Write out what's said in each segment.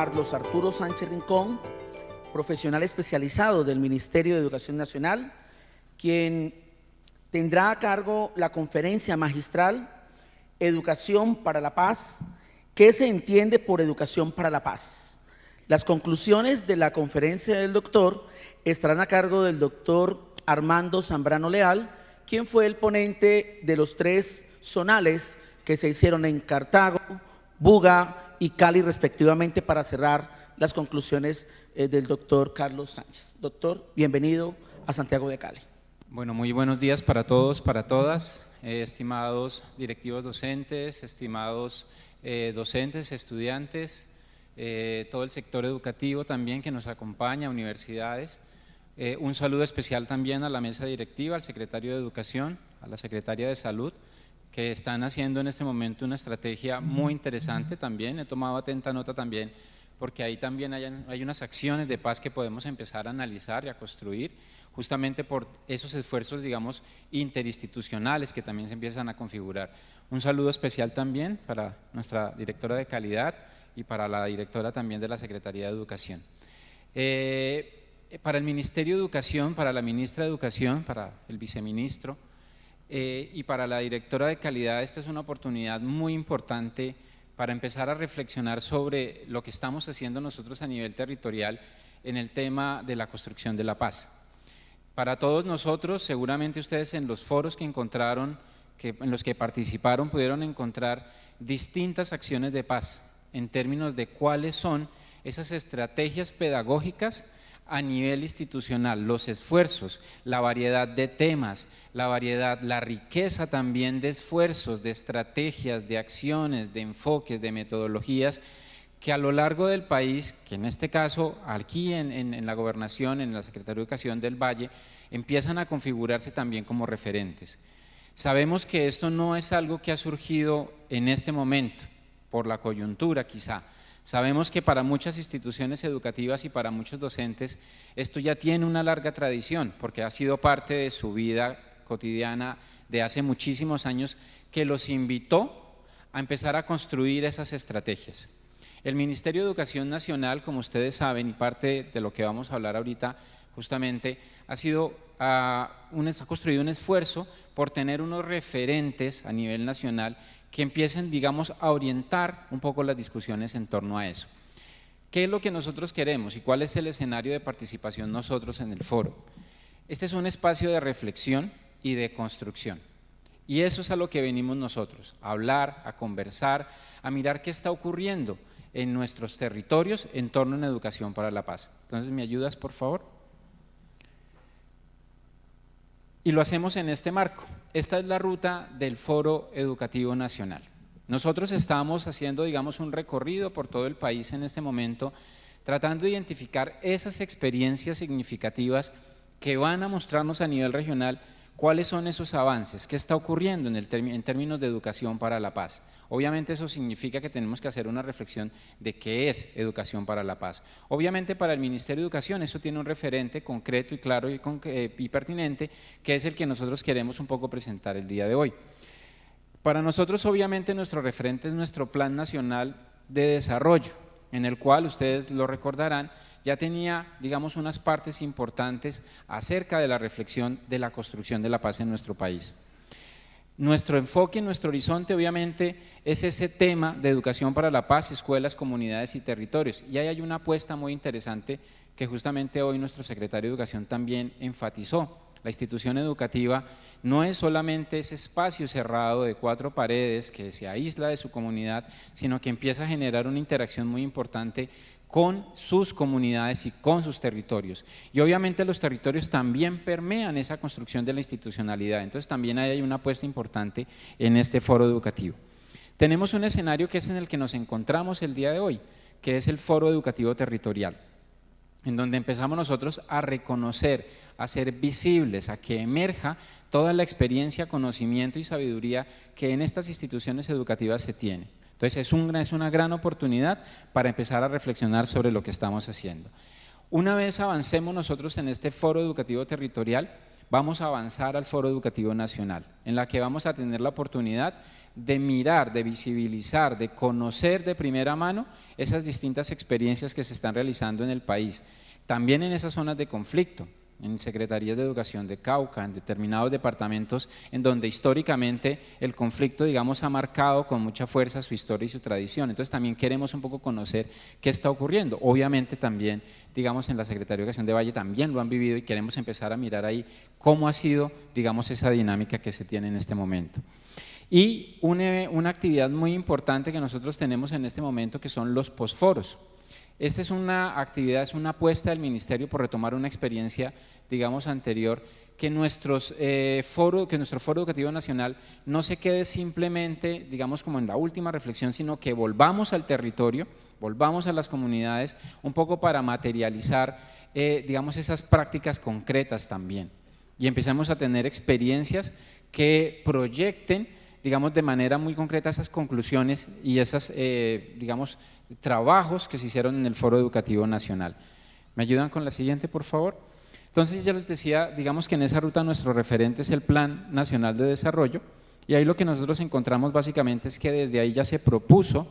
Carlos Arturo Sánchez Rincón, profesional especializado del Ministerio de Educación Nacional, quien tendrá a cargo la conferencia magistral Educación para la Paz. ¿Qué se entiende por educación para la paz? Las conclusiones de la conferencia del doctor estarán a cargo del doctor Armando Zambrano Leal, quien fue el ponente de los 3 zonales que se hicieron en Cartago, Buga y Cali respectivamente, para cerrar las conclusiones del doctor Carlos Sánchez. Doctor, bienvenido a Santiago de Cali. Bueno, muy buenos días para todos, para todas, estimados directivos docentes, estimados docentes, estudiantes, todo el sector educativo también que nos acompaña, universidades. Un saludo especial también a la mesa directiva, al secretario de Educación, a la secretaria de Salud, que están haciendo en este momento una estrategia muy interesante también. He tomado atenta nota también, porque ahí también hay unas acciones de paz que podemos empezar a analizar y a construir, justamente por esos esfuerzos, digamos, interinstitucionales que también se empiezan a configurar. Un saludo especial también para nuestra directora de calidad y para la directora también de la Secretaría de Educación. Para el Ministerio de Educación, para la ministra de Educación, para el viceministro y para la directora de calidad, esta es una oportunidad muy importante para empezar a reflexionar sobre lo que estamos haciendo nosotros a nivel territorial en el tema de la construcción de la paz. Para todos nosotros, seguramente ustedes en los foros que encontraron, en los que participaron, pudieron encontrar distintas acciones de paz en términos de cuáles son esas estrategias pedagógicas a nivel institucional, los esfuerzos, la variedad de temas, la variedad, la riqueza también de esfuerzos, de estrategias, de acciones, de enfoques, de metodologías que a lo largo del país, que en este caso aquí en la gobernación, en la Secretaría de Educación del Valle, empiezan a configurarse también como referentes. Sabemos que esto no es algo que ha surgido en este momento, por la coyuntura quizá. Sabemos que para muchas instituciones educativas y para muchos docentes esto ya tiene una larga tradición, porque ha sido parte de su vida cotidiana de hace muchísimos años, que los invitó a empezar a construir esas estrategias. El Ministerio de Educación Nacional, como ustedes saben, y parte de lo que vamos a hablar ahorita justamente, ha construido un esfuerzo por tener unos referentes a nivel nacional que empiecen, digamos, a orientar un poco las discusiones en torno a eso. ¿Qué es lo que nosotros queremos y cuál es el escenario de participación nosotros en el foro? Este es un espacio de reflexión y de construcción. Y eso es a lo que venimos nosotros, a hablar, a conversar, a mirar qué está ocurriendo en nuestros territorios en torno a una educación para la paz. Entonces, ¿me ayudas, por favor? Y lo hacemos en este marco. Esta es la ruta del Foro Educativo Nacional. Nosotros estamos haciendo, digamos, un recorrido por todo el país en este momento, tratando de identificar esas experiencias significativas que van a mostrarnos a nivel regional cuáles son esos avances, qué está ocurriendo en términos de educación para la paz. Obviamente eso significa que tenemos que hacer una reflexión de qué es educación para la paz. Obviamente para el Ministerio de Educación eso tiene un referente concreto y claro y pertinente, que es el que nosotros queremos un poco presentar el día de hoy. Para nosotros obviamente nuestro referente es nuestro Plan Nacional de Desarrollo, en el cual ustedes lo recordarán, ya tenía, digamos, unas partes importantes acerca de la reflexión de la construcción de la paz en nuestro país. Nuestro enfoque, nuestro horizonte obviamente es ese tema de educación para la paz, escuelas, comunidades y territorios. Y ahí hay una apuesta muy interesante que justamente hoy nuestro secretario de Educación también enfatizó. La institución educativa no es solamente ese espacio cerrado de 4 paredes que se aísla de su comunidad, sino que empieza a generar una interacción muy importante con sus comunidades y con sus territorios. Y obviamente los territorios también permean esa construcción de la institucionalidad, entonces también hay una apuesta importante en este foro educativo. Tenemos un escenario que es en el que nos encontramos el día de hoy, que es el Foro Educativo Territorial, en donde empezamos nosotros a reconocer, a ser visibles, a que emerja toda la experiencia, conocimiento y sabiduría que en estas instituciones educativas se tiene. Entonces es una gran oportunidad para empezar a reflexionar sobre lo que estamos haciendo. Una vez avancemos nosotros en este foro educativo territorial, vamos a avanzar al Foro Educativo Nacional, en la que vamos a tener la oportunidad de mirar, de visibilizar, de conocer de primera mano esas distintas experiencias que se están realizando en el país, también en esas zonas de conflicto, en secretarías de educación de Cauca, en determinados departamentos en donde históricamente el conflicto, digamos, ha marcado con mucha fuerza su historia y su tradición. Entonces también queremos un poco conocer qué está ocurriendo. Obviamente también, digamos, en la Secretaría de Educación de Valle también lo han vivido y queremos empezar a mirar ahí cómo ha sido, digamos, esa dinámica que se tiene en este momento. Y una actividad muy importante que nosotros tenemos en este momento, que son los posforos. Esta es una actividad, es una apuesta del Ministerio por retomar una experiencia, digamos, anterior, que nuestro Foro Educativo Nacional no se quede simplemente, digamos, como en la última reflexión, sino que volvamos al territorio, volvamos a las comunidades, un poco para materializar, digamos, esas prácticas concretas también, y empecemos a tener experiencias que proyecten, digamos, de manera muy concreta esas conclusiones y esas, digamos, trabajos que se hicieron en el Foro Educativo Nacional. ¿Me ayudan con la siguiente, por favor? Entonces, ya les decía, digamos que en esa ruta nuestro referente es el Plan Nacional de Desarrollo, y ahí lo que nosotros encontramos básicamente es que desde ahí ya se propuso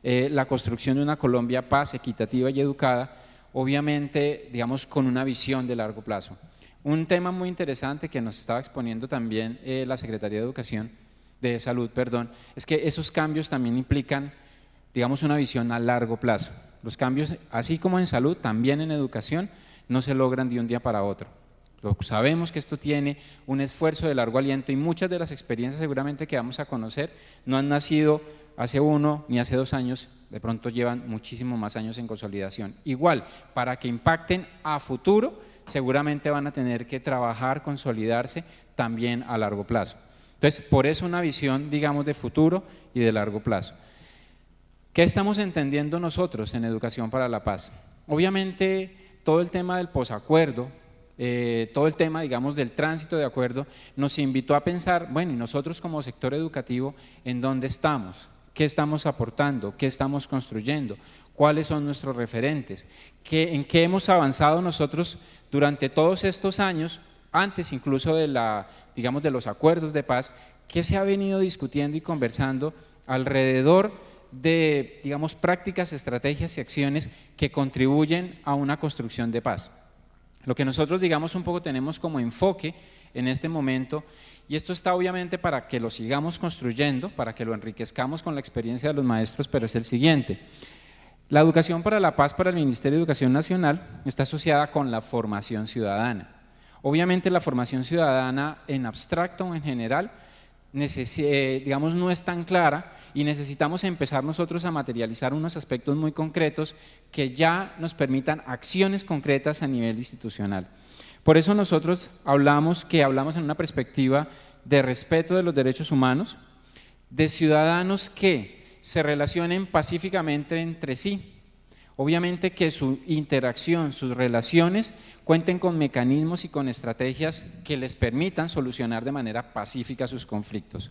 la construcción de una Colombia paz, equitativa y educada, obviamente, digamos, con una visión de largo plazo. Un tema muy interesante que nos estaba exponiendo también la Secretaría de Salud, es que esos cambios también implican, digamos, una visión a largo plazo. Los cambios, así como en salud, también en educación, no se logran de un día para otro. Sabemos que esto tiene un esfuerzo de largo aliento y muchas de las experiencias seguramente que vamos a conocer no han nacido hace 1 ni hace 2 años, de pronto llevan muchísimo más años en consolidación. Igual, para que impacten a futuro, seguramente van a tener que trabajar, consolidarse también a largo plazo. Entonces, por eso una visión, digamos, de futuro y de largo plazo. ¿Qué estamos entendiendo nosotros en Educación para la Paz? Obviamente, todo el tema del posacuerdo, todo el tema, digamos, del tránsito de acuerdo, nos invitó a pensar, bueno, y nosotros como sector educativo, ¿en dónde estamos? ¿Qué estamos aportando? ¿Qué estamos construyendo? ¿Cuáles son nuestros referentes? ¿En qué hemos avanzado nosotros durante todos estos años, antes incluso de digamos, de los acuerdos de paz? ¿Qué se ha venido discutiendo y conversando alrededor de, digamos, prácticas, estrategias y acciones que contribuyen a una construcción de paz? Lo que nosotros, digamos, un poco tenemos como enfoque en este momento, y esto está obviamente para que lo sigamos construyendo, para que lo enriquezcamos con la experiencia de los maestros, pero es el siguiente: la Educación para la Paz para el Ministerio de Educación Nacional está asociada con la formación ciudadana. Obviamente la formación ciudadana en abstracto o en general, digamos, no es tan clara, y necesitamos empezar nosotros a materializar unos aspectos muy concretos que ya nos permitan acciones concretas a nivel institucional. Por eso nosotros hablamos en una perspectiva de respeto de los derechos humanos, de ciudadanos que se relacionen pacíficamente entre sí. Obviamente que su interacción, sus relaciones cuenten con mecanismos y con estrategias que les permitan solucionar de manera pacífica sus conflictos.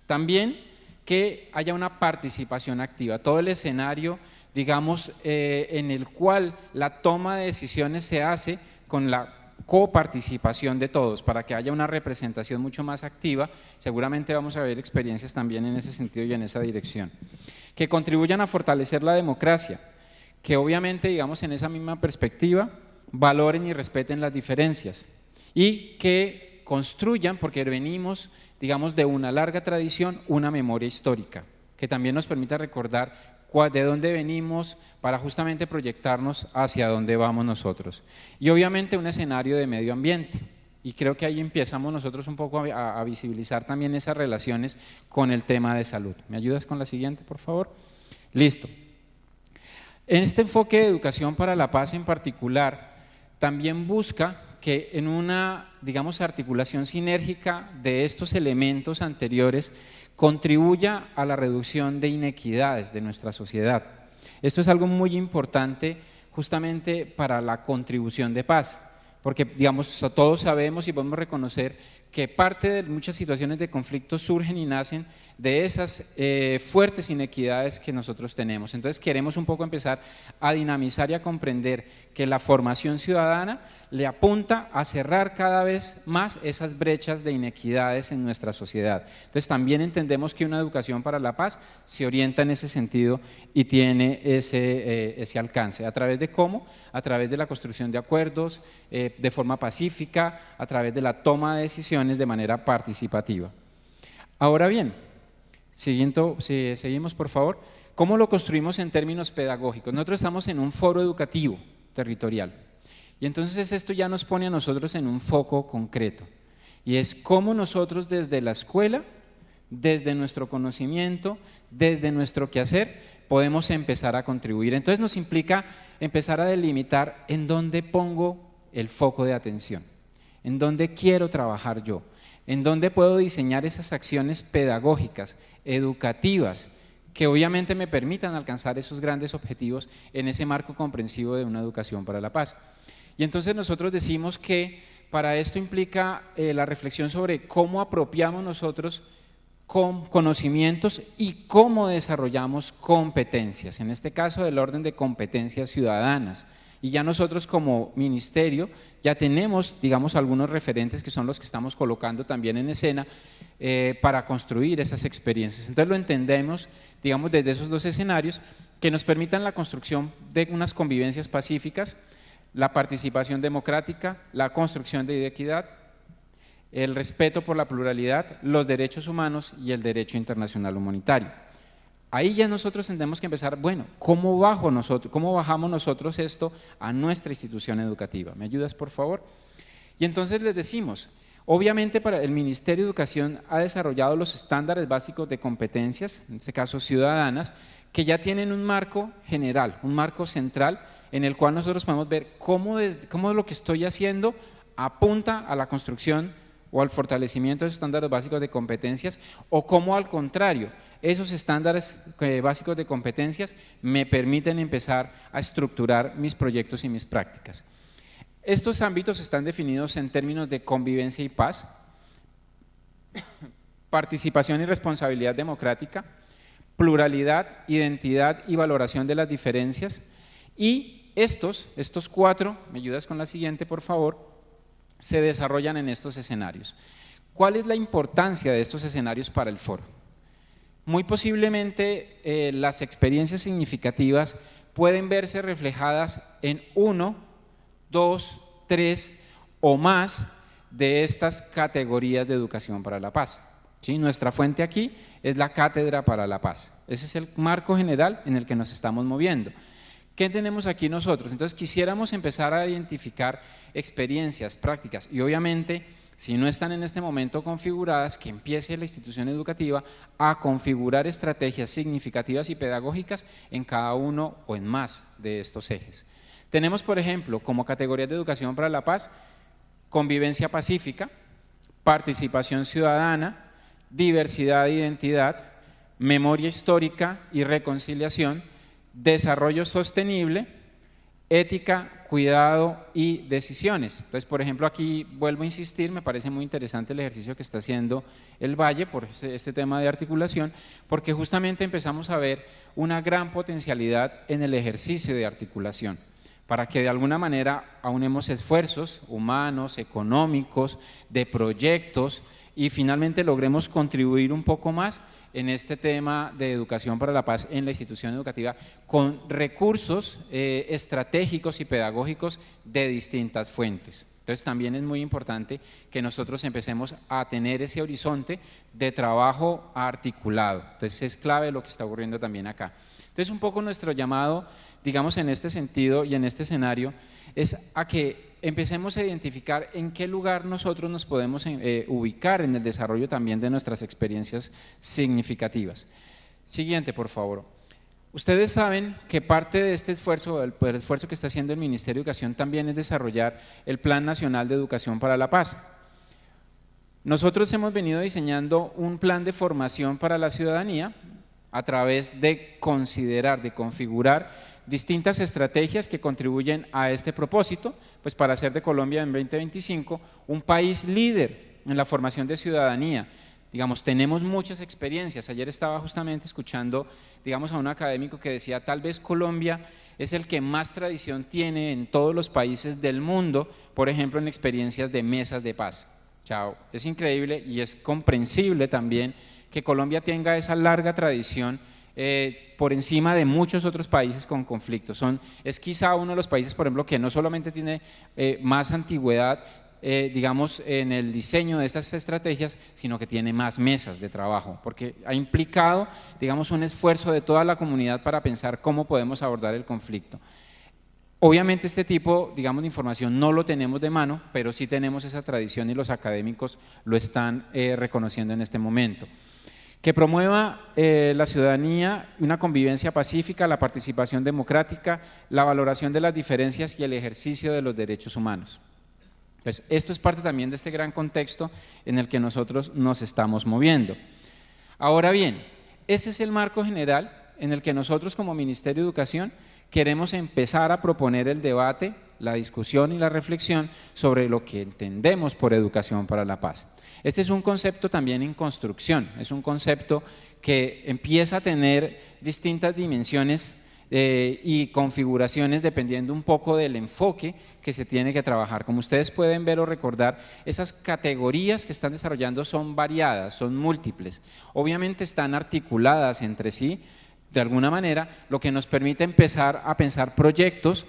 También que haya una participación activa, todo el escenario, digamos, en el cual la toma de decisiones se hace con la coparticipación de todos, para que haya una representación mucho más activa. Seguramente vamos a ver experiencias también en ese sentido y en esa dirección. Que contribuyan a fortalecer la democracia, que obviamente, digamos, en esa misma perspectiva, valoren y respeten las diferencias, y que construyan, porque venimos, digamos, de una larga tradición, una memoria histórica, que también nos permita recordar de dónde venimos para justamente proyectarnos hacia dónde vamos nosotros. Y obviamente un escenario de medio ambiente, y creo que ahí empezamos nosotros un poco a visibilizar también esas relaciones con el tema de salud. ¿Me ayudas con la siguiente, por favor? Listo. En este enfoque de Educación para la Paz en particular, también busca que en una, digamos, articulación sinérgica de estos elementos anteriores contribuya a la reducción de inequidades de nuestra sociedad. Esto es algo muy importante justamente para la contribución de paz. porque digamos todos sabemos y podemos reconocer que parte de muchas situaciones de conflicto surgen y nacen de esas fuertes inequidades que nosotros tenemos. Entonces queremos un poco empezar a dinamizar y a comprender que la formación ciudadana le apunta a cerrar cada vez más esas brechas de inequidades en nuestra sociedad. Entonces también entendemos que una educación para la paz se orienta en ese sentido y tiene ese alcance. ¿A través de cómo? A través de la construcción de acuerdos, de forma pacífica, a través de la toma de decisiones de manera participativa. Ahora bien, seguimos por favor, ¿cómo lo construimos en términos pedagógicos? Nosotros estamos en un foro educativo territorial y entonces esto ya nos pone a nosotros en un foco concreto y es cómo nosotros desde la escuela, desde nuestro conocimiento, desde nuestro quehacer, podemos empezar a contribuir. Entonces nos implica empezar a delimitar en dónde pongo el foco de atención, en dónde quiero trabajar yo, en dónde puedo diseñar esas acciones pedagógicas, educativas, que obviamente me permitan alcanzar esos grandes objetivos en ese marco comprensivo de una educación para la paz. Y entonces nosotros decimos que para esto implica la reflexión sobre cómo apropiamos nosotros con conocimientos y cómo desarrollamos competencias, en este caso del orden de competencias ciudadanas. Y ya nosotros como ministerio ya tenemos, digamos, algunos referentes que son los que estamos colocando también en escena para construir esas experiencias. Entonces lo entendemos, digamos, desde esos dos escenarios que nos permitan la construcción de unas convivencias pacíficas, la participación democrática, la construcción de equidad, el respeto por la pluralidad, los derechos humanos y el derecho internacional humanitario. Ahí ya nosotros tendremos que empezar, bueno, ¿cómo bajamos nosotros esto a nuestra institución educativa? ¿Me ayudas, por favor? Y entonces les decimos, obviamente para el Ministerio de Educación ha desarrollado los estándares básicos de competencias, en este caso ciudadanas, que ya tienen un marco general, un marco central, en el cual nosotros podemos ver cómo lo que estoy haciendo apunta a la construcción o al fortalecimiento de esos estándares básicos de competencias, o cómo al contrario, esos estándares básicos de competencias me permiten empezar a estructurar mis proyectos y mis prácticas. Estos ámbitos están definidos en términos de convivencia y paz, participación y responsabilidad democrática, pluralidad, identidad y valoración de las diferencias, y estos cuatro, ¿me ayudas con la siguiente, por favor?, se desarrollan en estos escenarios. ¿Cuál es la importancia de estos escenarios para el foro? Muy posiblemente las experiencias significativas pueden verse reflejadas en 1, 2, 3 o más de estas categorías de educación para la paz. ¿Sí? Nuestra fuente aquí es la Cátedra para la Paz. Ese es el marco general en el que nos estamos moviendo. ¿Qué tenemos aquí nosotros? Entonces quisiéramos empezar a identificar experiencias, prácticas y obviamente si no están en este momento configuradas, que empiece la institución educativa a configurar estrategias significativas y pedagógicas en cada uno o en más de estos ejes. Tenemos, por ejemplo, como categorías de educación para la paz, convivencia pacífica, participación ciudadana, diversidad e identidad, memoria histórica y reconciliación, desarrollo sostenible, ética, cuidado y decisiones. Entonces, por ejemplo, aquí vuelvo a insistir, me parece muy interesante el ejercicio que está haciendo el Valle por este tema de articulación, porque justamente empezamos a ver una gran potencialidad en el ejercicio de articulación, para que de alguna manera aunemos esfuerzos humanos, económicos, de proyectos y finalmente logremos contribuir un poco más en este tema de educación para la paz en la institución educativa con recursos estratégicos y pedagógicos de distintas fuentes. Entonces también es muy importante que nosotros empecemos a tener ese horizonte de trabajo articulado. Entonces es clave lo que está ocurriendo también acá. Entonces un poco nuestro llamado, digamos en este sentido y en este escenario, es a que empecemos a identificar en qué lugar nosotros nos podemos ubicar en el desarrollo también de nuestras experiencias significativas. Siguiente, por favor. Ustedes saben que parte de este esfuerzo, el esfuerzo que está haciendo el Ministerio de Educación también es desarrollar el Plan Nacional de Educación para la Paz. Nosotros hemos venido diseñando un plan de formación para la ciudadanía a través de considerar, de configurar distintas estrategias que contribuyen a este propósito, pues para hacer de Colombia en 2025 un país líder en la formación de ciudadanía. Digamos, tenemos muchas experiencias. Ayer estaba justamente escuchando, digamos, a un académico que decía, tal vez Colombia es el que más tradición tiene en todos los países del mundo, por ejemplo, en experiencias de mesas de paz. Chao. Es increíble y es comprensible también que Colombia tenga esa larga tradición por encima de muchos otros países con conflictos. Es quizá uno de los países, por ejemplo, que no solamente tiene más antigüedad, digamos, en el diseño de estas estrategias, sino que tiene más mesas de trabajo, porque ha implicado, digamos, un esfuerzo de toda la comunidad para pensar cómo podemos abordar el conflicto. Obviamente este tipo, digamos, de información no lo tenemos de mano, pero sí tenemos esa tradición y los académicos lo están reconociendo en este momento. Que promueva la ciudadanía, una convivencia pacífica, la participación democrática, la valoración de las diferencias y el ejercicio de los derechos humanos. Pues esto es parte también de este gran contexto en el que nosotros nos estamos moviendo. Ahora bien, ese es el marco general en el que nosotros como Ministerio de Educación queremos empezar a proponer el debate, la discusión y la reflexión sobre lo que entendemos por educación para la paz. Este es un concepto también en construcción, es un concepto que empieza a tener distintas dimensiones y configuraciones dependiendo un poco del enfoque que se tiene que trabajar. Como ustedes pueden ver o recordar, esas categorías que están desarrollando son variadas, son múltiples, obviamente están articuladas entre sí de alguna manera, lo que nos permite empezar a pensar proyectos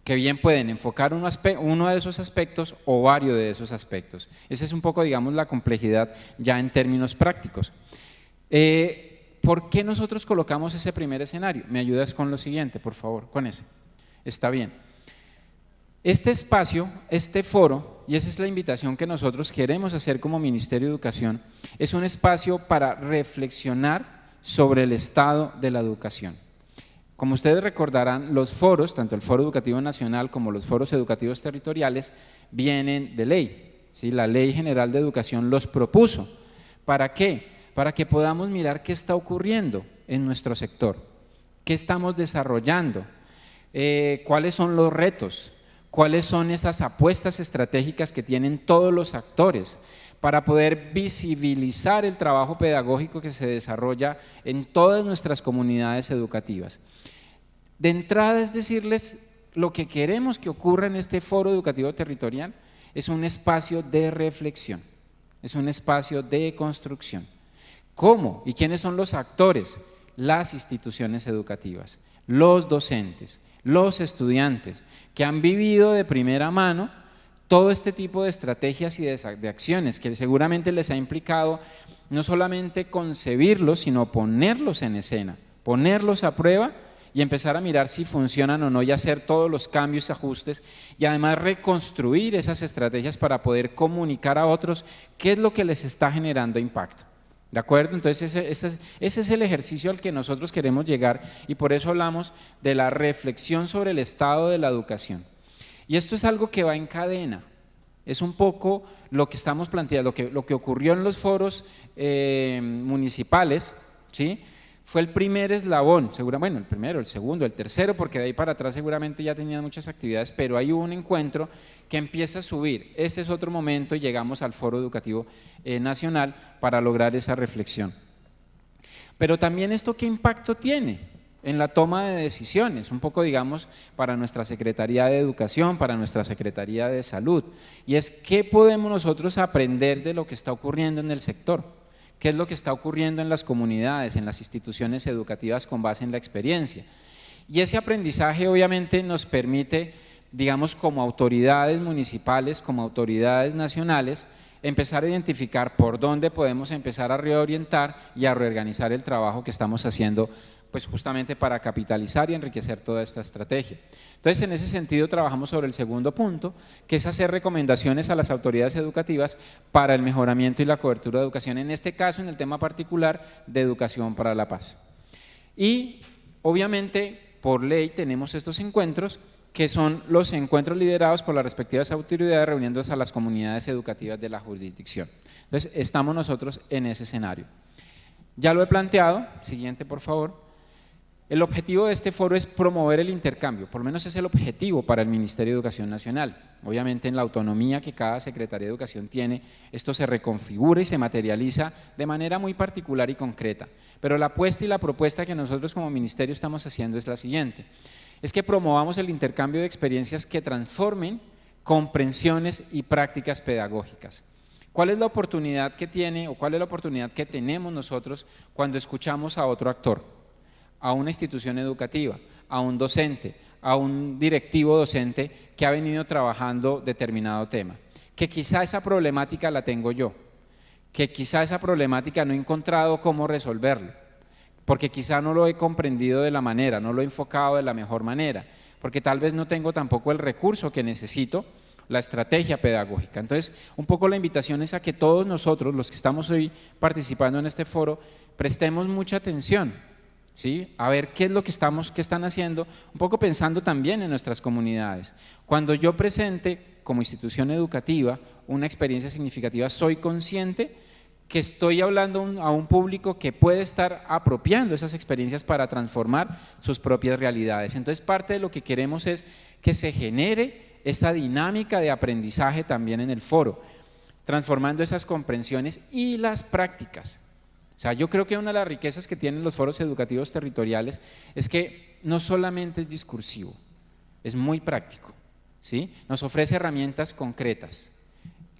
que bien pueden enfocar uno de esos aspectos o varios de esos aspectos. Esa es un poco, digamos, la complejidad ya en términos prácticos. ¿Por qué nosotros colocamos ese primer escenario? ¿Me ayudas con lo siguiente, por favor? Con ese. Está bien. Este espacio, este foro, y esa es la invitación que nosotros queremos hacer como Ministerio de Educación, es un espacio para reflexionar sobre el estado de la educación. Como ustedes recordarán, los foros, tanto el Foro Educativo Nacional como los foros educativos territoriales, vienen de ley, ¿sí? La Ley General de Educación los propuso. ¿Para qué? Para que podamos mirar qué está ocurriendo en nuestro sector, qué estamos desarrollando, cuáles son los retos, cuáles son esas apuestas estratégicas que tienen todos los actores, para poder visibilizar el trabajo pedagógico que se desarrolla en todas nuestras comunidades educativas. De entrada es decirles, lo que queremos que ocurra en este foro educativo territorial es un espacio de reflexión, es un espacio de construcción. ¿Cómo? ¿Y quiénes son los actores? Las instituciones educativas, los docentes, los estudiantes, que han vivido de primera mano todo este tipo de estrategias y de acciones que seguramente les ha implicado no solamente concebirlos, sino ponerlos en escena, ponerlos a prueba y empezar a mirar si funcionan o no y hacer todos los cambios y ajustes y además reconstruir esas estrategias para poder comunicar a otros qué es lo que les está generando impacto. ¿De acuerdo? Entonces ese es el ejercicio al que nosotros queremos llegar y por eso hablamos de la reflexión sobre el estado de la educación. Y esto es algo que va en cadena, es un poco lo que estamos planteando, lo que ocurrió en los foros municipales, ¿sí? Fue el primer eslabón, bueno, el primero, el segundo, el tercero, porque de ahí para atrás seguramente ya tenían muchas actividades, pero hay un encuentro que empieza a subir, ese es otro momento y llegamos al Foro Educativo Nacional para lograr esa reflexión. Pero también esto, ¿qué impacto tiene en la toma de decisiones? Un poco, digamos, para nuestra Secretaría de Educación, para nuestra Secretaría de Salud, y es qué podemos nosotros aprender de lo que está ocurriendo en el sector, qué es lo que está ocurriendo en las comunidades, en las instituciones educativas con base en la experiencia. Y ese aprendizaje obviamente nos permite, digamos, como autoridades municipales, como autoridades nacionales, empezar a identificar por dónde podemos empezar a reorientar y a reorganizar el trabajo que estamos haciendo, pues justamente para capitalizar y enriquecer toda esta estrategia. Entonces, en ese sentido trabajamos sobre el segundo punto, que es hacer recomendaciones a las autoridades educativas para el mejoramiento y la cobertura de educación, en este caso en el tema particular de educación para la paz. Y obviamente por ley tenemos estos encuentros que son los encuentros liderados por las respectivas autoridades reuniéndose a las comunidades educativas de la jurisdicción. Entonces, estamos nosotros en ese escenario. Ya lo he planteado, siguiente por favor. El objetivo de este foro es promover el intercambio, por lo menos es el objetivo para el Ministerio de Educación Nacional. Obviamente en la autonomía que cada Secretaría de Educación tiene, esto se reconfigura y se materializa de manera muy particular y concreta. Pero la apuesta y la propuesta que nosotros como Ministerio estamos haciendo es la siguiente, es que promovamos el intercambio de experiencias que transformen comprensiones y prácticas pedagógicas. ¿Cuál es la oportunidad que tiene o cuál es la oportunidad que tenemos nosotros cuando escuchamos a otro actor? A una institución educativa, a un docente, a un directivo docente que ha venido trabajando determinado tema, que quizá esa problemática la tengo yo, que quizá esa problemática no he encontrado cómo resolverlo, porque quizá no lo he comprendido de la manera, no lo he enfocado de la mejor manera, porque tal vez no tengo tampoco el recurso que necesito, la estrategia pedagógica. Entonces, un poco la invitación es a que todos nosotros, los que estamos hoy participando en este foro, prestemos mucha atención, ¿sí? A ver qué es lo que están haciendo, un poco pensando también en nuestras comunidades. Cuando yo presente como institución educativa una experiencia significativa, soy consciente que estoy hablando a un público que puede estar apropiando esas experiencias para transformar sus propias realidades. Entonces, parte de lo que queremos es que se genere esta dinámica de aprendizaje también en el foro, transformando esas comprensiones y las prácticas. O sea, yo creo que una de las riquezas que tienen los foros educativos territoriales es que no solamente es discursivo, es muy práctico, ¿sí? Nos ofrece herramientas concretas,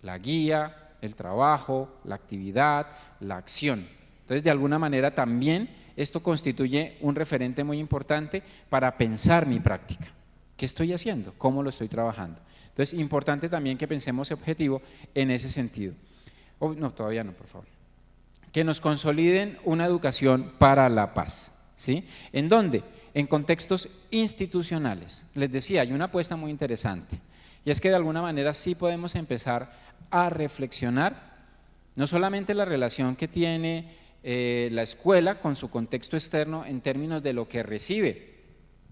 la guía, el trabajo, la actividad, la acción. Entonces, de alguna manera también esto constituye un referente muy importante para pensar mi práctica. ¿Qué estoy haciendo? ¿Cómo lo estoy trabajando? Entonces, importante también que pensemos objetivo en ese sentido. Oh, no, todavía no, por favor. Que nos consoliden una educación para la paz, ¿sí? ¿En dónde? En contextos institucionales. Les decía, hay una apuesta muy interesante, y es que de alguna manera sí podemos empezar a reflexionar no solamente la relación que tiene la escuela con su contexto externo en términos de lo que recibe,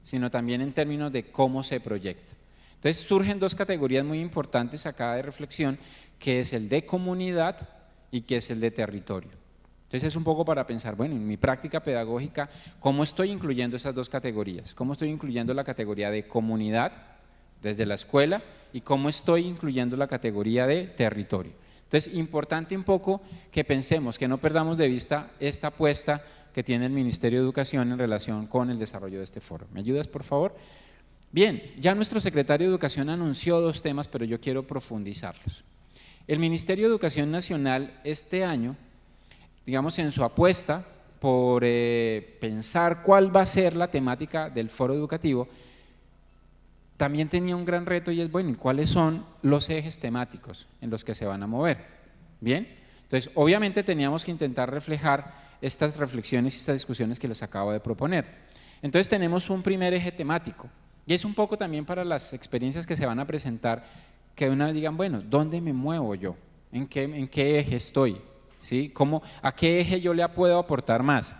sino también en términos de cómo se proyecta. Entonces surgen dos categorías muy importantes acá de reflexión, que es el de comunidad y que es el de territorio. Entonces es un poco para pensar, bueno, en mi práctica pedagógica, ¿cómo estoy incluyendo esas dos categorías? ¿Cómo estoy incluyendo la categoría de comunidad desde la escuela y cómo estoy incluyendo la categoría de territorio? Entonces, importante un poco que pensemos, que no perdamos de vista esta apuesta que tiene el Ministerio de Educación en relación con el desarrollo de este foro. ¿Me ayudas, por favor? Bien, ya nuestro secretario de Educación anunció dos temas, pero yo quiero profundizarlos. El Ministerio de Educación Nacional este año, digamos, en su apuesta por pensar cuál va a ser la temática del foro educativo, también tenía un gran reto y es, bueno, ¿cuáles son los ejes temáticos en los que se van a mover? Bien, entonces obviamente teníamos que intentar reflejar estas reflexiones y estas discusiones que les acabo de proponer. Entonces tenemos un primer eje temático y es un poco también para las experiencias que se van a presentar, que una vez digan, bueno, ¿dónde me muevo yo? ¿En qué eje estoy? ¿Sí? ¿A qué eje yo le puedo aportar más?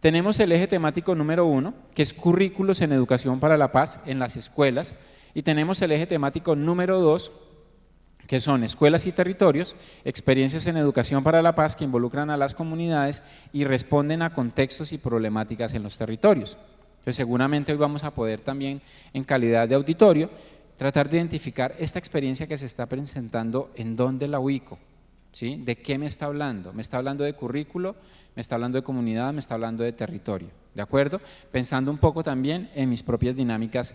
Tenemos el eje temático número 1, que es currículos en educación para la paz en las escuelas, y tenemos el eje temático número 2, que son escuelas y territorios, experiencias en educación para la paz que involucran a las comunidades y responden a contextos y problemáticas en los territorios. Entonces, seguramente hoy vamos a poder también, en calidad de auditorio, tratar de identificar esta experiencia que se está presentando, en dónde la ubico, ¿sí? ¿De qué me está hablando? ¿Me está hablando de currículo? ¿Me está hablando de comunidad? ¿Me está hablando de territorio? ¿De acuerdo? Pensando un poco también en mis propias dinámicas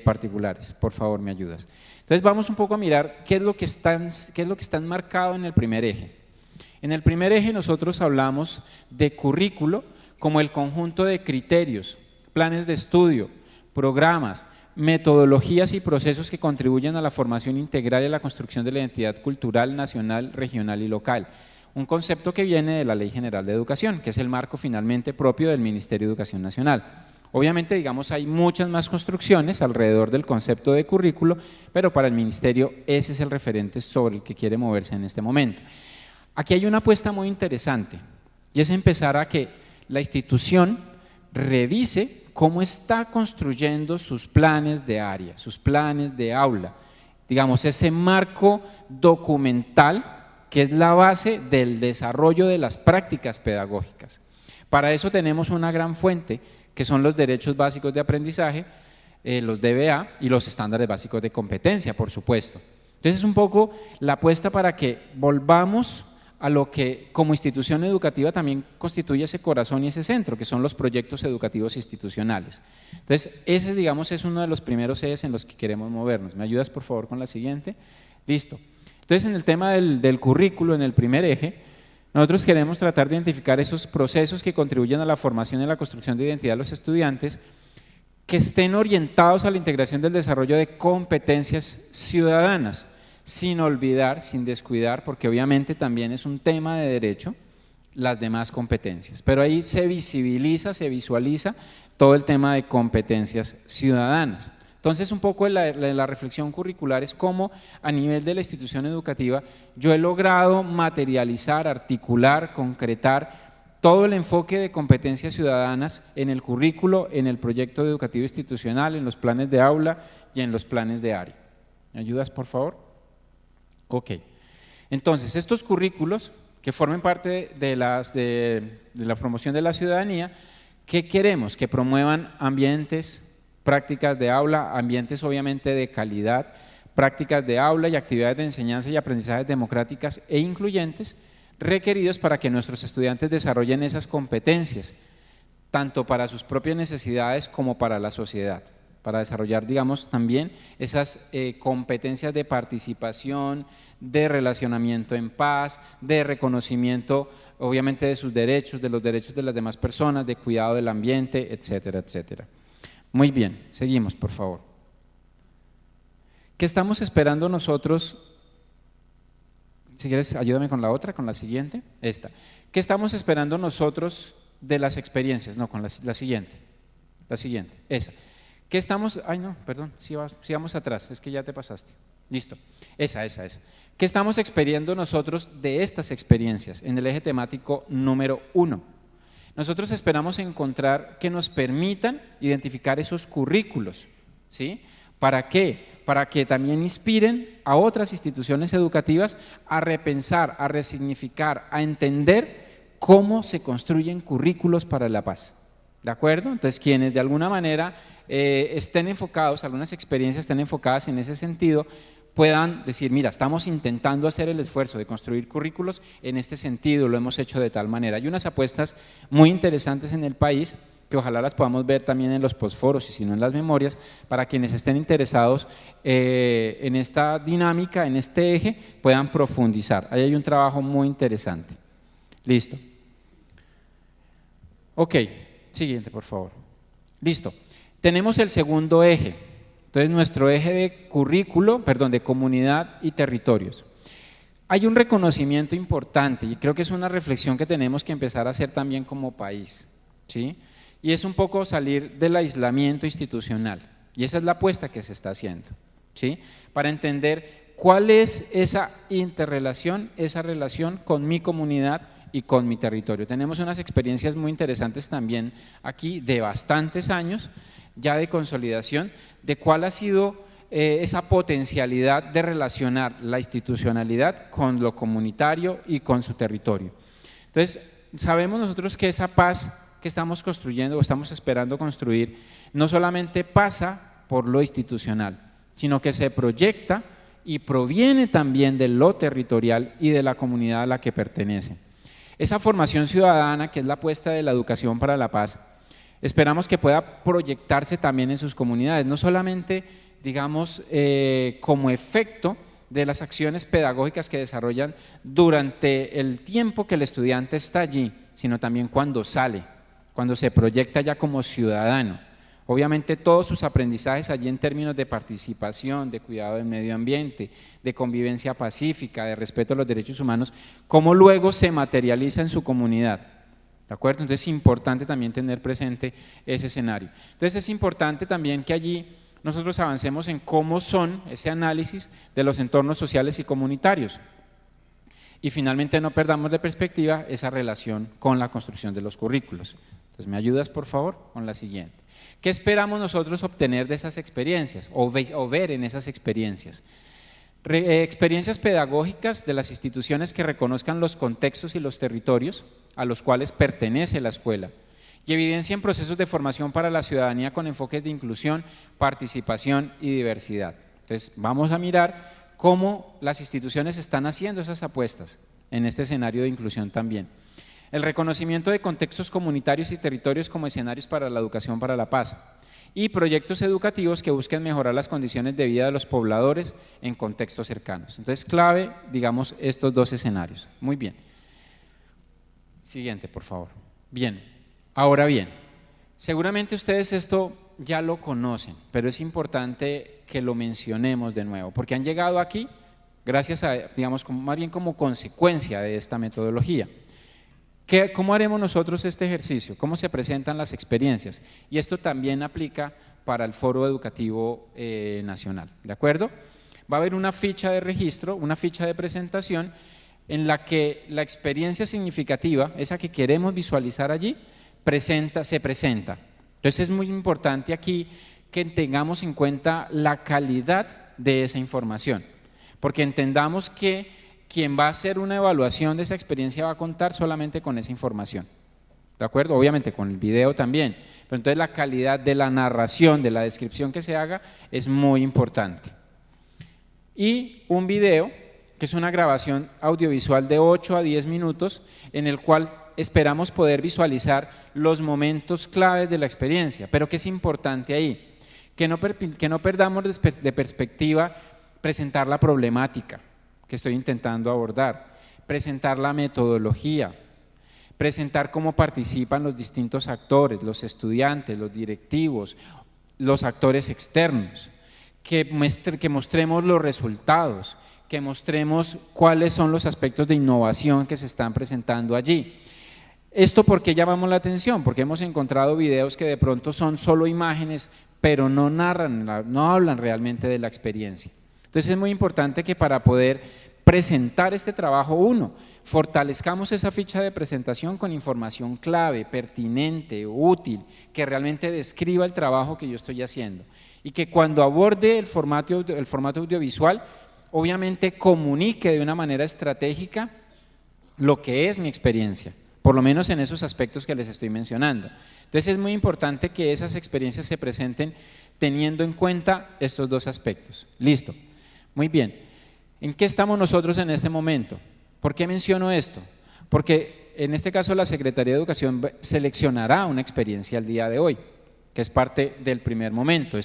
particulares. Por favor, me ayudas. Entonces vamos un poco a mirar qué es lo que está enmarcado en el primer eje. En el primer eje nosotros hablamos de currículo como el conjunto de criterios, planes de estudio, programas, metodologías y procesos que contribuyen a la formación integral y a la construcción de la identidad cultural, nacional, regional y local. Un concepto que viene de la Ley General de Educación, que es el marco finalmente propio del Ministerio de Educación Nacional. Obviamente, digamos, hay muchas más construcciones alrededor del concepto de currículo, pero para el Ministerio ese es el referente sobre el que quiere moverse en este momento. Aquí hay una apuesta muy interesante, y es empezar a que la institución revise cómo está construyendo sus planes de área, sus planes de aula, digamos, ese marco documental que es la base del desarrollo de las prácticas pedagógicas. Para eso tenemos una gran fuente, que son los derechos básicos de aprendizaje, los DBA y los estándares básicos de competencia, por supuesto. Entonces es un poco la apuesta para que volvamos a lo que como institución educativa también constituye ese corazón y ese centro, que son los proyectos educativos institucionales. Entonces ese, digamos, es uno de los primeros ejes en los que queremos movernos. ¿Me ayudas por favor con la siguiente? Listo. Entonces en el tema del currículo, en el primer eje, nosotros queremos tratar de identificar esos procesos que contribuyen a la formación y la construcción de identidad de los estudiantes, que estén orientados a la integración del desarrollo de competencias ciudadanas, sin olvidar, sin descuidar, porque obviamente también es un tema de derecho, las demás competencias. Pero ahí se visibiliza, se visualiza todo el tema de competencias ciudadanas. Entonces, un poco la reflexión curricular es cómo a nivel de la institución educativa yo he logrado materializar, articular, concretar todo el enfoque de competencias ciudadanas en el currículo, en el proyecto educativo institucional, en los planes de aula y en los planes de área. ¿Me ayudas, por favor? Ok. Entonces, estos currículos que formen parte de la promoción de la ciudadanía, ¿qué queremos? Que promuevan ambientes, prácticas de aula, ambientes obviamente de calidad, prácticas de aula y actividades de enseñanza y aprendizaje democráticas e incluyentes, requeridos para que nuestros estudiantes desarrollen esas competencias, tanto para sus propias necesidades como para la sociedad, para desarrollar, digamos, también esas competencias de participación, de relacionamiento en paz, de reconocimiento, obviamente, de sus derechos, de los derechos de las demás personas, de cuidado del ambiente, etcétera, etcétera. Muy bien, seguimos, por favor. ¿Qué estamos esperando nosotros? Si quieres, ayúdame con la otra, con la siguiente, esta. ¿Qué estamos esperando nosotros de las experiencias? No, con la siguiente, esa. ¿Qué estamos? Ay, no, perdón, sigamos atrás, es que ya te pasaste. Listo, esa. ¿Qué estamos experienciando nosotros de estas experiencias en el eje temático número 1? Nosotros esperamos encontrar que nos permitan identificar esos currículos, ¿sí? ¿Para qué? Para que también inspiren a otras instituciones educativas a repensar, a resignificar, a entender cómo se construyen currículos para la paz. ¿De acuerdo? Entonces, quienes de alguna manera estén enfocados, algunas experiencias estén enfocadas en ese sentido, puedan decir, mira, estamos intentando hacer el esfuerzo de construir currículos en este sentido, lo hemos hecho de tal manera. Hay unas apuestas muy interesantes en el país que ojalá las podamos ver también en los postforos y si no en las memorias, para quienes estén interesados en esta dinámica, en este eje, puedan profundizar. Ahí hay un trabajo muy interesante. Listo. Ok, siguiente, por favor. Listo. Tenemos el segundo eje. Entonces, nuestro eje de currículo, de comunidad y territorios. Hay un reconocimiento importante y creo que es una reflexión que tenemos que empezar a hacer también como país, ¿sí? Y es un poco salir del aislamiento institucional, y esa es la apuesta que se está haciendo, ¿sí? Para entender cuál es esa interrelación, esa relación con mi comunidad y con mi territorio. Tenemos unas experiencias muy interesantes también aquí de bastantes años, ya de consolidación, de cuál ha sido esa potencialidad de relacionar la institucionalidad con lo comunitario y con su territorio. Entonces, sabemos nosotros que esa paz que estamos construyendo o estamos esperando construir no solamente pasa por lo institucional, sino que se proyecta y proviene también de lo territorial y de la comunidad a la que pertenece. Esa formación ciudadana, que es la apuesta de la educación para la paz, esperamos que pueda proyectarse también en sus comunidades, no solamente, digamos, como efecto de las acciones pedagógicas que desarrollan durante el tiempo que el estudiante está allí, sino también cuando sale, cuando se proyecta ya como ciudadano. Obviamente todos sus aprendizajes allí en términos de participación, de cuidado del medio ambiente, de convivencia pacífica, de respeto a los derechos humanos, cómo luego se materializa en su comunidad. ¿De acuerdo? Entonces es importante también tener presente ese escenario. Entonces es importante también que allí nosotros avancemos en cómo son ese análisis de los entornos sociales y comunitarios. Y finalmente no perdamos de perspectiva esa relación con la construcción de los currículos. Entonces, ¿me ayudas, por favor, con la siguiente? ¿Qué esperamos nosotros obtener de esas experiencias o ver en esas experiencias? Experiencias pedagógicas de las instituciones que reconozcan los contextos y los territorios a los cuales pertenece la escuela y evidencian procesos de formación para la ciudadanía con enfoques de inclusión, participación y diversidad. Entonces, vamos a mirar cómo las instituciones están haciendo esas apuestas en este escenario de inclusión también. El reconocimiento de contextos comunitarios y territorios como escenarios para la educación para la paz y proyectos educativos que busquen mejorar las condiciones de vida de los pobladores en contextos cercanos. Entonces, clave, digamos, estos dos escenarios. Muy bien. Siguiente, por favor. Bien, ahora bien, seguramente ustedes esto ya lo conocen, pero es importante que lo mencionemos de nuevo, porque han llegado aquí gracias a, digamos, más bien como consecuencia de esta metodología. ¿Cómo haremos nosotros este ejercicio? ¿Cómo se presentan las experiencias? Y esto también aplica para el Foro Educativo Nacional, ¿de acuerdo? Va a haber una ficha de registro, una ficha de presentación en la que la experiencia significativa, esa que queremos visualizar allí, se presenta. Entonces es muy importante aquí que tengamos en cuenta la calidad de esa información, porque entendamos que quien va a hacer una evaluación de esa experiencia va a contar solamente con esa información, ¿de acuerdo? Obviamente con el video también, pero entonces la calidad de la narración, de la descripción que se haga es muy importante. Y un video, que es una grabación audiovisual de 8 a 10 minutos, en el cual esperamos poder visualizar los momentos claves de la experiencia, pero que es importante ahí, que no perdamos de perspectiva presentar la problemática que estoy intentando abordar, presentar la metodología, presentar cómo participan los distintos actores, los estudiantes, los directivos, los actores externos, que mostremos los resultados, que mostremos cuáles son los aspectos de innovación que se están presentando allí. ¿Esto por qué llamamos la atención? Porque hemos encontrado videos que de pronto son solo imágenes, pero no narran, no hablan realmente de la experiencia. Entonces es muy importante que para poder presentar este trabajo, fortalezcamos esa ficha de presentación con información clave, pertinente, útil, que realmente describa el trabajo que yo estoy haciendo y que cuando aborde el formato audiovisual, obviamente comunique de una manera estratégica lo que es mi experiencia, por lo menos en esos aspectos que les estoy mencionando. Entonces es muy importante que esas experiencias se presenten teniendo en cuenta estos dos aspectos. Listo. Muy bien, ¿en qué estamos nosotros en este momento? ¿Por qué menciono esto? Porque en este caso la Secretaría de Educación seleccionará una experiencia al día de hoy, que es parte del primer momento.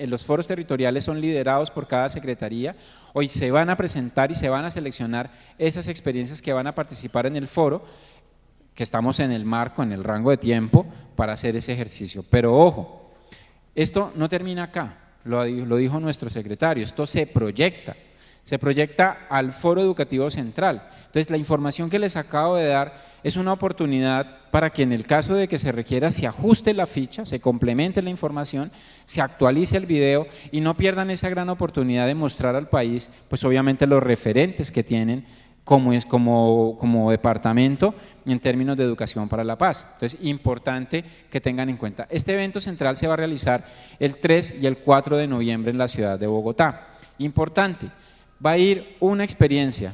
Los foros territoriales son liderados por cada secretaría, hoy se van a presentar y se van a seleccionar esas experiencias que van a participar en el foro, que estamos en el marco, en el rango de tiempo para hacer ese ejercicio. Pero ojo, esto no termina acá. Lo dijo nuestro secretario, esto se proyecta al Foro Educativo Central. Entonces la información que les acabo de dar es una oportunidad para que en el caso de que se requiera se ajuste la ficha, se complemente la información, se actualice el video y no pierdan esa gran oportunidad de mostrar al país, pues obviamente los referentes que tienen como departamento en términos de educación para la paz. Entonces, importante que tengan en cuenta. Este evento central se va a realizar el 3 y el 4 de noviembre en la ciudad de Bogotá. Importante, va a ir una experiencia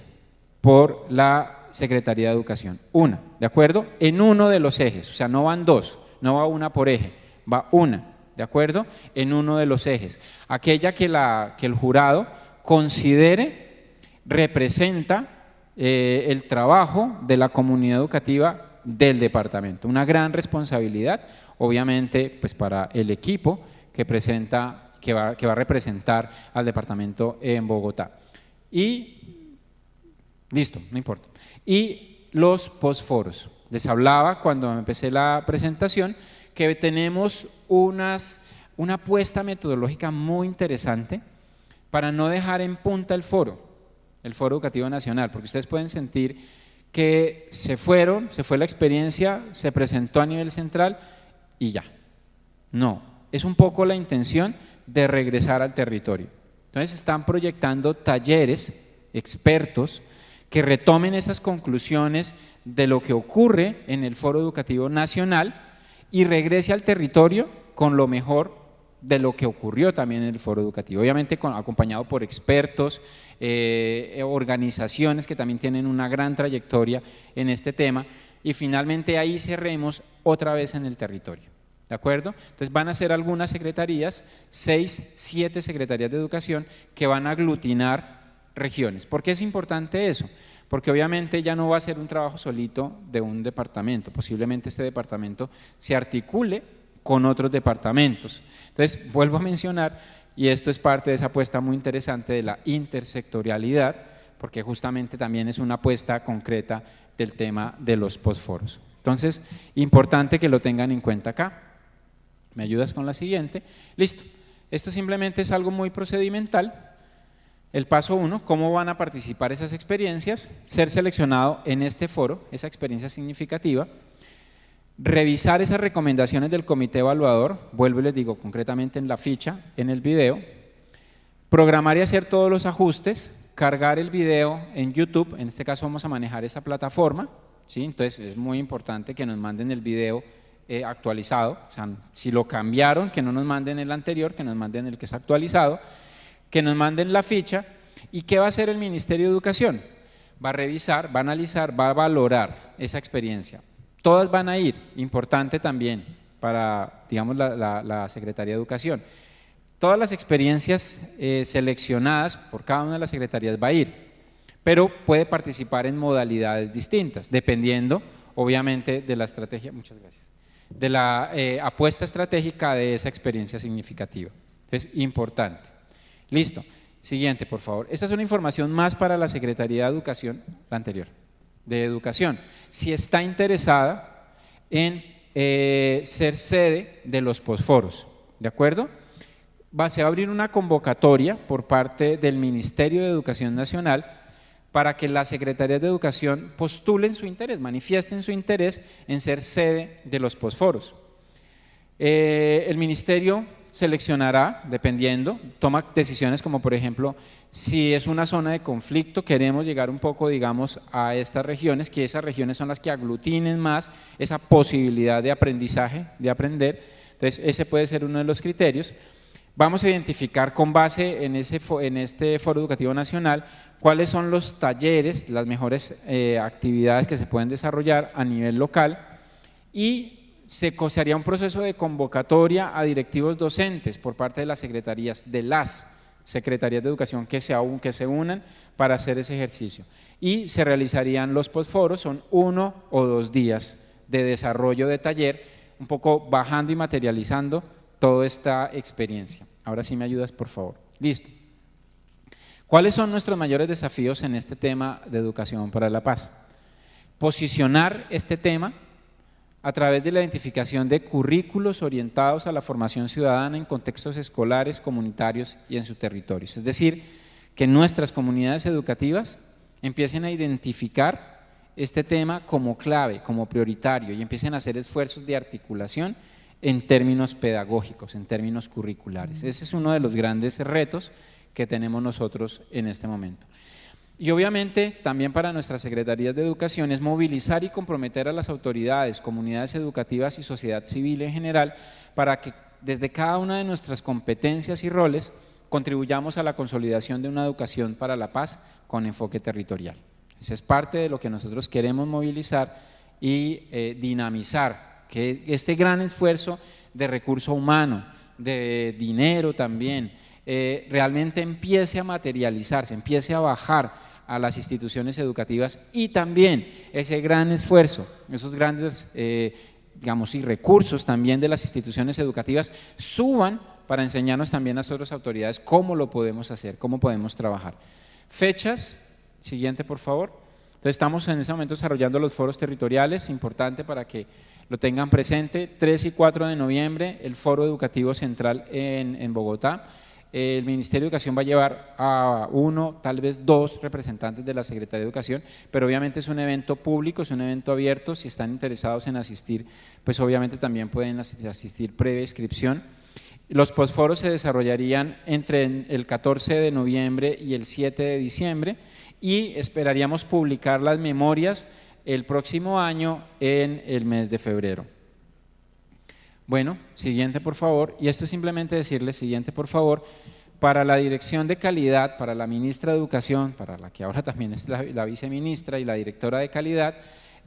por la Secretaría de Educación, una, ¿de acuerdo? En uno de los ejes, o sea, no van dos, no va una por eje, va una, ¿de acuerdo? En uno de los ejes. Aquella que el jurado considere representa el trabajo de la comunidad educativa del departamento. Una gran responsabilidad, obviamente, pues para el equipo que va a representar al departamento en Bogotá. Y listo, no importa. Y los postforos. Les hablaba cuando empecé la presentación que tenemos una apuesta metodológica muy interesante para no dejar en punta el Foro Educativo Nacional, porque ustedes pueden sentir que se fue la experiencia, se presentó a nivel central y ya. No, es un poco la intención de regresar al territorio. Entonces están proyectando talleres, expertos, que retomen esas conclusiones de lo que ocurre en el Foro Educativo Nacional y regrese al territorio con lo mejor de lo que ocurrió también en el Foro Educativo, obviamente acompañado por expertos, organizaciones que también tienen una gran trayectoria en este tema, y finalmente ahí cerremos otra vez en el territorio. ¿De acuerdo? Entonces van a ser algunas secretarías, 6, 7 secretarías de educación que van a aglutinar regiones. ¿Por qué es importante eso? Porque obviamente ya no va a ser un trabajo solito de un departamento, posiblemente este departamento se articule con otros departamentos. Entonces vuelvo a mencionar, y esto es parte de esa apuesta muy interesante de la intersectorialidad, porque justamente también es una apuesta concreta del tema de los postforos. Entonces, importante que lo tengan en cuenta acá. ¿Me ayudas con la siguiente? Listo. Esto simplemente es algo muy procedimental. El paso 1, ¿cómo van a participar esas experiencias? Ser seleccionado en este foro, esa experiencia significativa. Revisar esas recomendaciones del comité evaluador, vuelvo y les digo concretamente en la ficha, en el video. Programar y hacer todos los ajustes, cargar el video en YouTube, en este caso vamos a manejar esa plataforma, ¿sí? Entonces es muy importante que nos manden el video actualizado, o sea, si lo cambiaron, que no nos manden el anterior, que nos manden el que es actualizado, que nos manden la ficha. ¿Y qué va a hacer el Ministerio de Educación? Va a revisar, va a analizar, va a valorar esa experiencia. Todas van a ir, importante también para, digamos, la Secretaría de Educación. Todas las experiencias seleccionadas por cada una de las secretarías va a ir, pero puede participar en modalidades distintas, dependiendo, obviamente, de la estrategia, muchas gracias, de la apuesta estratégica de esa experiencia significativa. Es importante. Listo. Siguiente, por favor. Esta es una información más para la Secretaría de Educación, la anterior, de Educación. Si está interesada en ser sede de los postforos, ¿de acuerdo? Se va a abrir una convocatoria por parte del Ministerio de Educación Nacional para que las secretarías de educación postulen su interés, manifiesten su interés en ser sede de los postforos. El ministerio seleccionará, dependiendo, toma decisiones como por ejemplo, si es una zona de conflicto, queremos llegar un poco, digamos, a estas regiones, que esas regiones son las que aglutinen más esa posibilidad de aprendizaje, de aprender. Entonces ese puede ser uno de los criterios. Vamos a identificar con base en este Foro Educativo Nacional cuáles son los talleres, las mejores actividades que se pueden desarrollar a nivel local, y se haría un proceso de convocatoria a directivos docentes por parte de las secretarías, de las secretarías de educación que se unan para hacer ese ejercicio, y se realizarían los postforos, son 1 o 2 días de desarrollo de taller, un poco bajando y materializando toda esta experiencia. Ahora sí me ayudas, por favor. Listo. ¿Cuáles son nuestros mayores desafíos en este tema de educación para la paz? Posicionar este tema a través de la identificación de currículos orientados a la formación ciudadana en contextos escolares, comunitarios y en sus territorios. Es decir, que nuestras comunidades educativas empiecen a identificar este tema como clave, como prioritario, y empiecen a hacer esfuerzos de articulación en términos pedagógicos, en términos curriculares. Ese es uno de los grandes retos que tenemos nosotros en este momento. Y obviamente también para nuestras secretarías de educación es movilizar y comprometer a las autoridades, comunidades educativas y sociedad civil en general para que desde cada una de nuestras competencias y roles contribuyamos a la consolidación de una educación para la paz con enfoque territorial. Esa es parte de lo que nosotros queremos movilizar y dinamizar, que este gran esfuerzo de recurso humano, de dinero también, realmente empiece a materializarse, empiece a bajar a las instituciones educativas, y también ese gran esfuerzo, esos grandes digamos, y recursos también de las instituciones educativas suban para enseñarnos también a nosotros autoridades cómo lo podemos hacer, cómo podemos trabajar. Fechas, siguiente por favor. Entonces estamos en ese momento desarrollando los foros territoriales, importante para que lo tengan presente. 3 y 4 de noviembre el Foro Educativo Central en Bogotá. El Ministerio de Educación va a llevar a 1, tal vez 2 representantes de la Secretaría de Educación, pero obviamente es un evento público, es un evento abierto. Si están interesados en asistir, pues obviamente también pueden asistir previa inscripción. Los postforos se desarrollarían entre el 14 de noviembre y el 7 de diciembre, y esperaríamos publicar las memorias el próximo año en el mes de febrero. Bueno, siguiente por favor, y esto es simplemente decirles, siguiente por favor, para la dirección de calidad, para la ministra de Educación, para la que ahora también es la viceministra y la directora de calidad,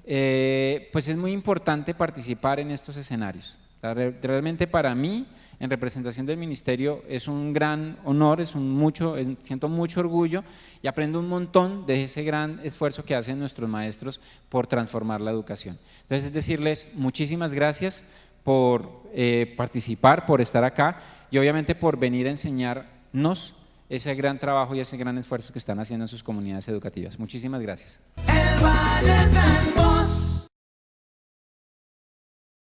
pues es muy importante participar en estos escenarios. Realmente para mí, en representación del ministerio, es un gran honor, siento mucho orgullo y aprendo un montón de ese gran esfuerzo que hacen nuestros maestros por transformar la educación. Entonces, es decirles muchísimas gracias por participar, por estar acá y obviamente por venir a enseñarnos ese gran trabajo y ese gran esfuerzo que están haciendo en sus comunidades educativas. Muchísimas gracias. El Valle San Juan.